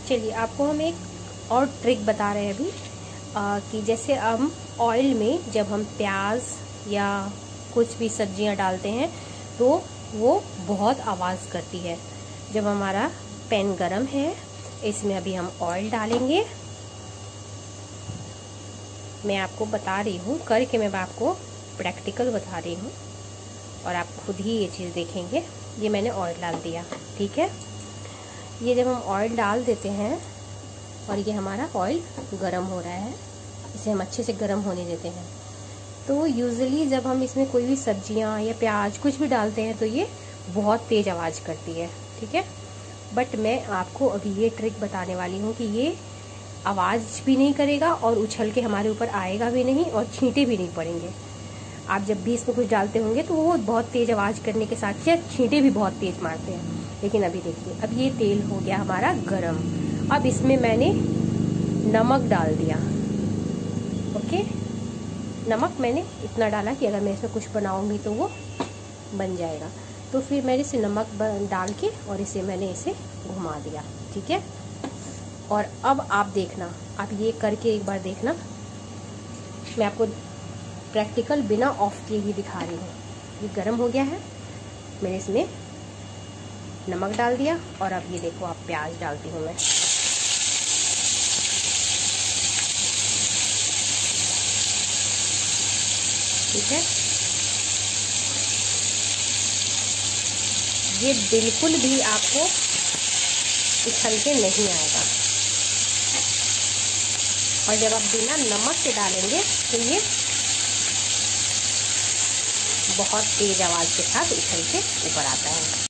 चलिए आपको हम एक और ट्रिक बता रहे हैं अभी कि जैसे हम ऑयल में जब हम प्याज या कुछ भी सब्जियां डालते हैं तो वो बहुत आवाज़ करती है। जब हमारा पैन गरम है, इसमें अभी हम ऑयल डालेंगे। मैं आपको बता रही हूँ करके, मैं आपको प्रैक्टिकल बता रही हूँ और आप खुद ही ये चीज़ देखेंगे। ये मैंने ऑयल डाल दिया, ठीक है। ये जब हम ऑयल डाल देते हैं और ये हमारा ऑयल गरम हो रहा है, इसे हम अच्छे से गरम होने देते हैं। तो यूजुअली जब हम इसमें कोई भी सब्जियां या प्याज कुछ भी डालते हैं तो ये बहुत तेज़ आवाज़ करती है, ठीक है। बट मैं आपको अभी ये ट्रिक बताने वाली हूँ कि ये आवाज़ भी नहीं करेगा और उछल के हमारे ऊपर आएगा भी नहीं और छींटे भी नहीं पड़ेंगे। आप जब भी इसमें कुछ डालते होंगे तो वो बहुत तेज़ आवाज़ करने के साथ साथ छींटे भी बहुत तेज़ मारते हैं। लेकिन अभी देखिए, अब ये तेल हो गया हमारा गरम। अब इसमें मैंने नमक डाल दिया, ओके। नमक मैंने इतना डाला कि अगर मैं इसमें कुछ बनाऊंगी तो वो बन जाएगा। तो फिर मैंने इसे नमक डाल के और इसे मैंने इसे घुमा दिया, ठीक है। और अब आप देखना, आप ये करके एक बार देखना। मैं आपको प्रैक्टिकल बिना ऑफ किए ही दिखा रही हूँ। ये गरम हो गया है, मैंने इसमें नमक डाल दिया और अब ये देखो, आप प्याज डालती हूँ मैं। ठीक है, ये बिल्कुल भी आपको उछल के नहीं आएगा। और जब आप बिना नमक के डालेंगे तो ये बहुत तेज आवाज़ के साथ उछल के ऊपर आता है।